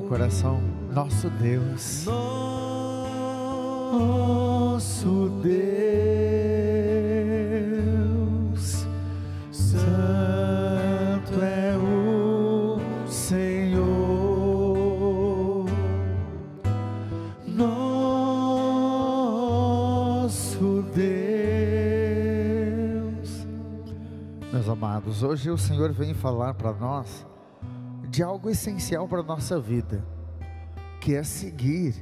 coração. Nosso Deus, nosso Deus, santo é o Senhor, nosso Deus. Meus amados, hoje o Senhor vem falar para nós de algo essencial para a nossa vida, que é seguir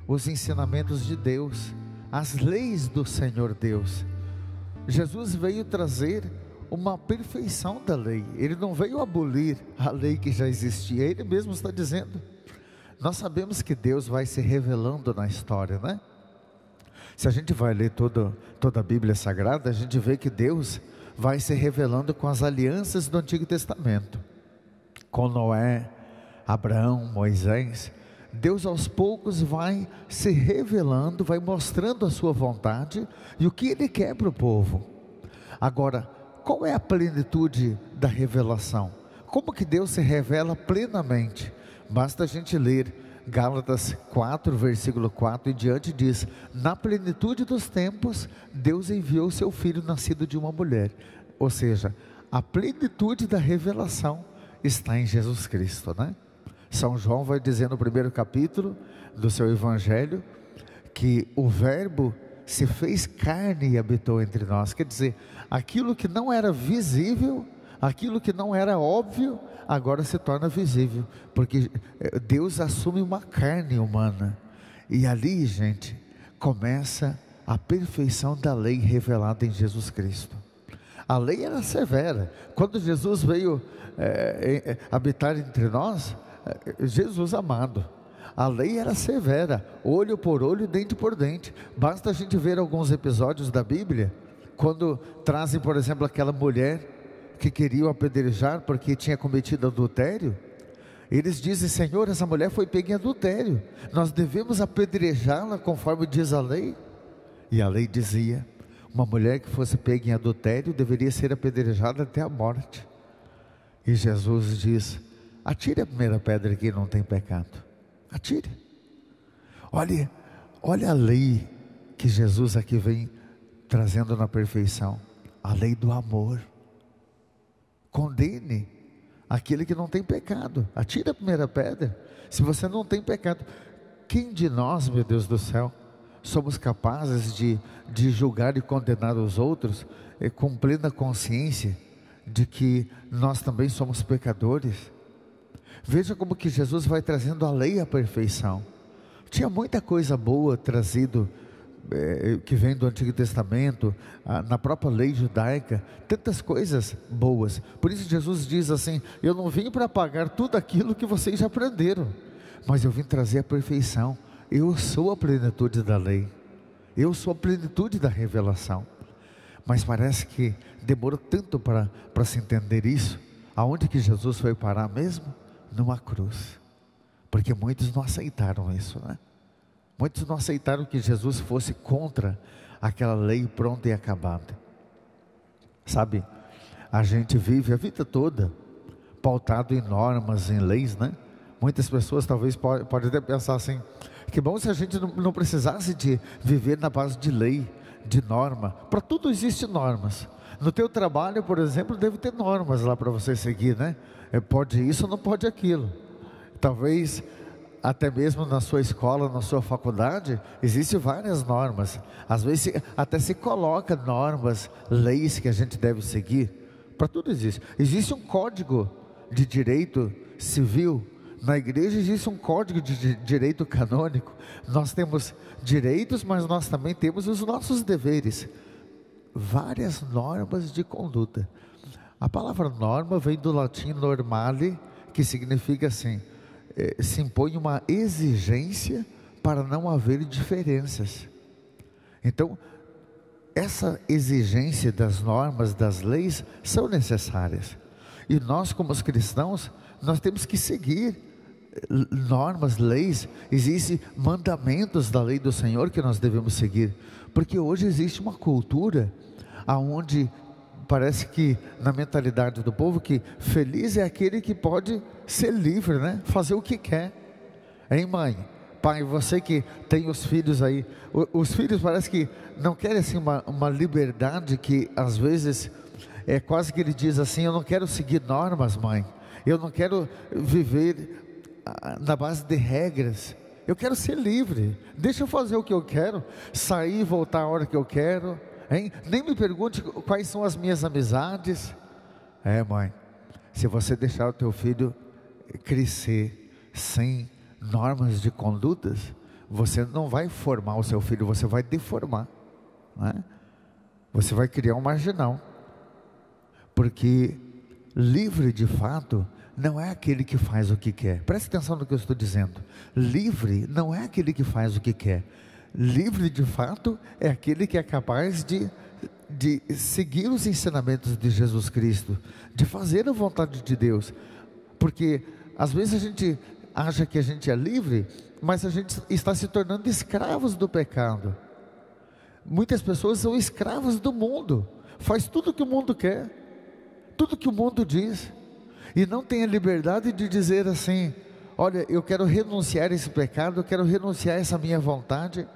os ensinamentos de Deus, as leis do Senhor Deus. Jesus veio trazer uma perfeição da lei. Ele não veio abolir a lei que já existia. Ele mesmo está dizendo. Nós sabemos que Deus vai se revelando na história, né? Se a gente vai ler toda a Bíblia Sagrada, a gente vê que Deus vai se revelando com as alianças do Antigo Testamento, com Noé, Abraão, Moisés. Deus aos poucos vai se revelando, vai mostrando a sua vontade e o que Ele quer para o povo. Agora, qual é a plenitude da revelação? Como que Deus se revela plenamente? Basta a gente ler Gálatas 4, versículo 4 e diante, diz: na plenitude dos tempos, Deus enviou seu Filho nascido de uma mulher. Ou seja, a plenitude da revelação está em Jesus Cristo, né? São João vai dizer no primeiro capítulo do seu Evangelho que o Verbo se fez carne e habitou entre nós. Quer dizer, aquilo que não era visível, aquilo que não era óbvio, agora se torna visível, porque Deus assume uma carne humana. E ali, gente, começa a perfeição da lei revelada em Jesus Cristo. A lei era severa. Quando Jesus veio habitar entre nós, Jesus amado, a lei era severa, olho por olho, dente por dente. Basta a gente ver alguns episódios da Bíblia, quando trazem, por exemplo, aquela mulher que queriam apedrejar porque tinha cometido adultério. Eles dizem: Senhor, essa mulher foi pega em adultério, nós devemos apedrejá-la conforme diz a lei. E a lei dizia: uma mulher que fosse pega em adultério deveria ser apedrejada até a morte. E Jesus diz: atire a primeira pedra que não tem pecado. Atire. Olha a lei que Jesus aqui vem trazendo na perfeição. A lei do amor. Condene aquele que não tem pecado. Atire a primeira pedra. Se você não tem pecado, quem de nós, meu Deus do céu, somos capazes de julgar e condenar os outros com plena consciência de que nós também somos pecadores? Veja como que Jesus vai trazendo a lei à perfeição. Tinha muita coisa boa trazido, que vem do Antigo Testamento, na própria lei judaica, tantas coisas boas. Por isso Jesus diz assim: eu não vim para apagar tudo aquilo que vocês já aprenderam, mas eu vim trazer a perfeição. Eu sou a plenitude da lei, eu sou a plenitude da revelação. Mas parece que demorou tanto para se entender isso. Aonde que Jesus foi parar mesmo? Numa cruz. Porque muitos não aceitaram isso, né? Muitos não aceitaram que Jesus fosse contra aquela lei pronta e acabada. Sabe, a gente vive a vida toda pautado em normas, em leis, né? Muitas pessoas talvez podem até pensar assim: que bom se a gente não precisasse de viver na base de lei, de norma. Para tudo existe normas. No teu trabalho, por exemplo, deve ter normas lá para você seguir, né? Pode isso, não pode aquilo. Talvez até mesmo na sua escola, na sua faculdade, existem várias normas. Às vezes até se coloca normas, leis que a gente deve seguir. Para tudo existe. Existe um código de direito civil. Na igreja existe um código de direito canônico. Nós temos direitos, mas nós também temos os nossos deveres. Várias normas de conduta. A palavra norma vem do latim normale, que significa assim: se impõe uma exigência para não haver diferenças. Então, essa exigência das normas, das leis, são necessárias. E nós, como os cristãos, nós temos que seguir normas, leis. Existem mandamentos da lei do Senhor que nós devemos seguir. Porque hoje existe uma cultura onde parece que na mentalidade do povo que feliz é aquele que pode ser livre, né? Fazer o que quer. Hein, mãe? Pai, você que tem os filhos aí, os filhos parece que não querem assim uma liberdade que às vezes é quase que ele diz assim: eu não quero seguir normas, mãe, eu não quero viver na base de regras, eu quero ser livre, deixa eu fazer o que eu quero, sair e voltar a hora que eu quero, hein? Nem me pergunte quais são as minhas amizades. Mãe, se você deixar o teu filho crescer sem normas de condutas, você não vai formar o seu filho, você vai deformar, né? Você vai criar um marginal, porque livre de fato não é aquele que faz o que quer. Preste atenção no que eu estou dizendo. Livre não é aquele que faz o que quer. Livre de fato é aquele que é capaz de seguir os ensinamentos de Jesus Cristo, de fazer a vontade de Deus. Porque às vezes a gente acha que a gente é livre, mas a gente está se tornando escravos do pecado. Muitas pessoas são escravas do mundo, faz tudo que o mundo quer, tudo que o mundo diz, e não tem a liberdade de dizer assim: olha, eu quero renunciar a esse pecado, eu quero renunciar a essa minha vontade.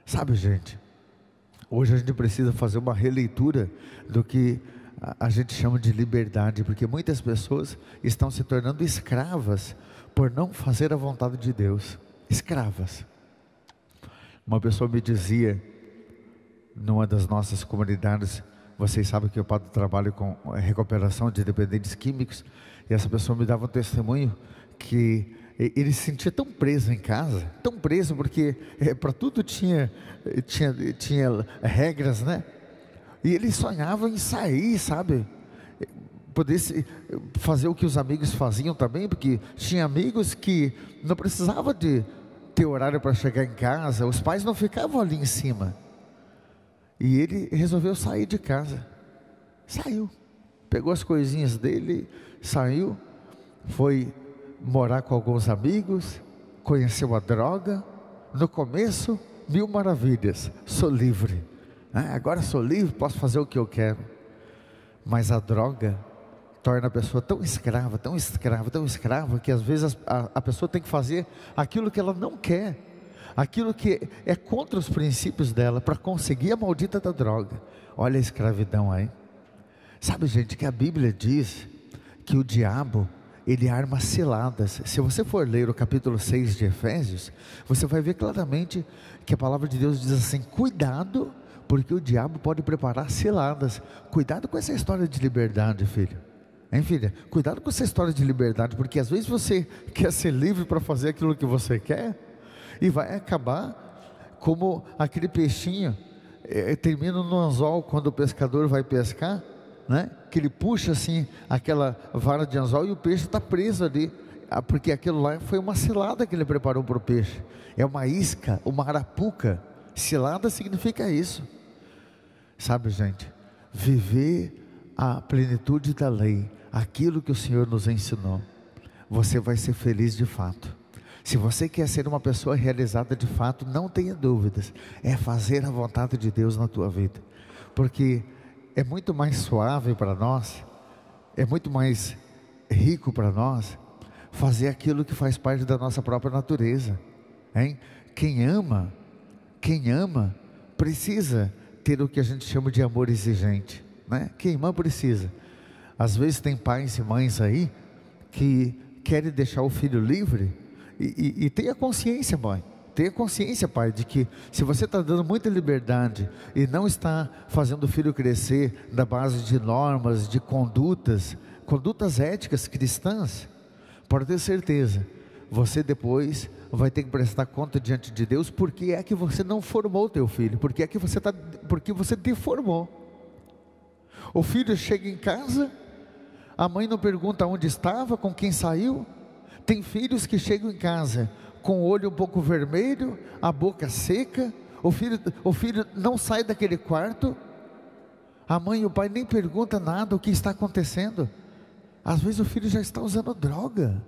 Sabe, gente, hoje a gente precisa fazer uma releitura do que a gente chama de liberdade, porque muitas pessoas estão se tornando escravas por não fazer a vontade de Deus. Escravas. Uma pessoa me dizia, numa das nossas comunidades, vocês sabem que eu trabalho com recuperação de dependentes químicos, e essa pessoa me dava um testemunho que ele se sentia tão preso em casa, tão preso, porque para tudo tinha regras, né? E ele sonhava em sair, sabe? Poder fazer o que os amigos faziam também, porque tinha amigos que não precisavam de ter horário para chegar em casa, os pais não ficavam ali em cima. E ele resolveu sair de casa. Saiu, pegou as coisinhas dele, saiu, foi morar com alguns amigos, conheceu a droga. No começo, 1000 maravilhas, sou livre, agora sou livre, posso fazer o que eu quero. Mas a droga torna a pessoa tão escrava, tão escrava, tão escrava, que às vezes a pessoa tem que fazer aquilo que ela não quer, aquilo que é contra os princípios dela, para conseguir a maldita da droga. Olha a escravidão aí. Sabe, gente, que a Bíblia diz que o diabo, ele arma ciladas. Se você for ler o capítulo 6 de Efésios, você vai ver claramente que a palavra de Deus diz assim: cuidado, porque o diabo pode preparar ciladas. Cuidado com essa história de liberdade, filho. Hein, filha? Cuidado com essa história de liberdade, porque às vezes você quer ser livre para fazer aquilo que você quer, e vai acabar como aquele peixinho, termina no anzol quando o pescador vai pescar, né? Que ele puxa assim aquela vara de anzol e o peixe está preso ali, porque aquilo lá foi uma cilada que ele preparou para o peixe. É uma isca, uma arapuca. Cilada significa isso. Sabe, gente, viver a plenitude da lei, aquilo que o Senhor nos ensinou, você vai ser feliz de fato. Se você quer ser uma pessoa realizada de fato, não tenha dúvidas, é fazer a vontade de Deus na tua vida, porque é muito mais suave para nós, é muito mais rico para nós, fazer aquilo que faz parte da nossa própria natureza, hein? Quem ama precisa ter o que a gente chama de amor exigente, né? Quem ama precisa. Às vezes tem pais e mães aí que querem deixar o filho livre, e tenha consciência, mãe, tenha consciência, pai, de que se você está dando muita liberdade e não está fazendo o filho crescer na base de normas, de condutas éticas cristãs, pode ter certeza, você depois vai ter que prestar conta diante de Deus, porque é que você não formou o teu filho, porque você deformou. O filho chega em casa, a mãe não pergunta onde estava, com quem saiu. Tem filhos que chegam em casa com o olho um pouco vermelho, a boca seca, o filho não sai daquele quarto, a mãe e o pai nem perguntam nada, o que está acontecendo. Às vezes o filho já está usando droga,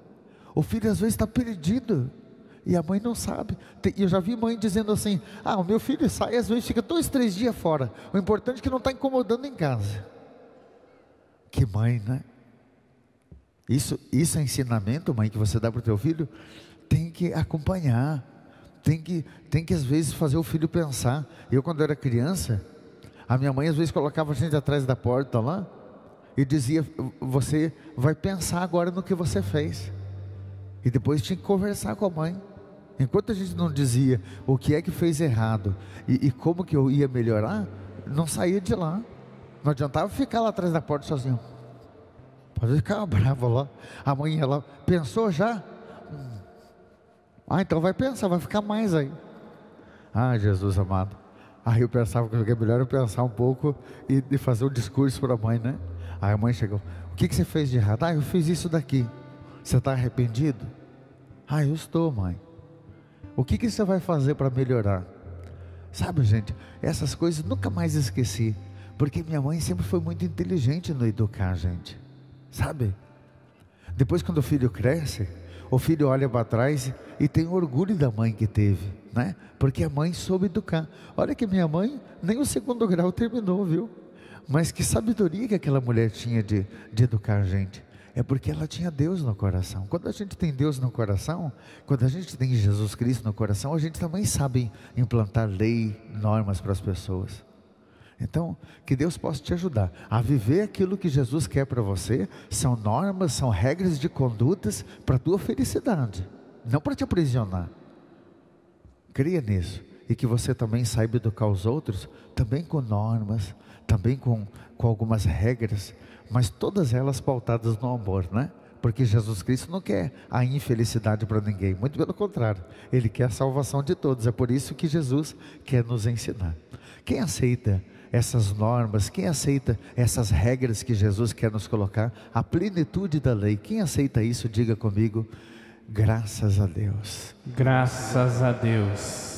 o filho às vezes está perdido, e a mãe não sabe. Eu já vi mãe dizendo assim: o meu filho sai, às vezes fica 2, 3 dias fora, o importante é que não está incomodando em casa. Que mãe, né? Isso é ensinamento, mãe, que você dá para o teu filho? tem que acompanhar, tem que às vezes fazer o filho pensar. Eu, quando era criança, a minha mãe às vezes colocava a gente atrás da porta lá e dizia: você vai pensar agora no que você fez. E depois tinha que conversar com a mãe. Enquanto a gente não dizia o que é que fez errado e como que eu ia melhorar, não saía de lá. Não adiantava ficar lá atrás da porta sozinho. Pode ficar bravo lá. A mãe, ela pensou já? Então vai pensar, vai ficar mais aí. Jesus amado. Aí eu pensava que é melhor eu pensar um pouco e fazer um discurso para a mãe, né? Aí a mãe chegou: o que você fez de errado? Eu fiz isso daqui. Você está arrependido? Eu estou, mãe. O que você vai fazer para melhorar? Sabe, gente, essas coisas nunca mais esqueci, porque minha mãe sempre foi muito inteligente no educar a gente, sabe? Depois, quando o filho cresce, o filho olha para trás e tem orgulho da mãe que teve, né? Porque a mãe soube educar. Olha que minha mãe nem o 2º grau terminou, viu? Mas que sabedoria que aquela mulher tinha de educar a gente. É porque ela tinha Deus no coração. Quando a gente tem Deus no coração, quando a gente tem Jesus Cristo no coração, a gente também sabe implantar lei, normas para as pessoas. Então, que Deus possa te ajudar a viver aquilo que Jesus quer para você. São normas, são regras de condutas para a tua felicidade, não para te aprisionar. Creia nisso, e que você também saiba educar os outros, também com normas, também com algumas regras, mas todas elas pautadas no amor, né? Porque Jesus Cristo não quer a infelicidade para ninguém, muito pelo contrário, Ele quer a salvação de todos. É por isso que Jesus quer nos ensinar. Quem aceita essas normas, quem aceita essas regras que Jesus quer nos colocar, a plenitude da lei, quem aceita isso, diga comigo: graças a Deus. Graças a Deus.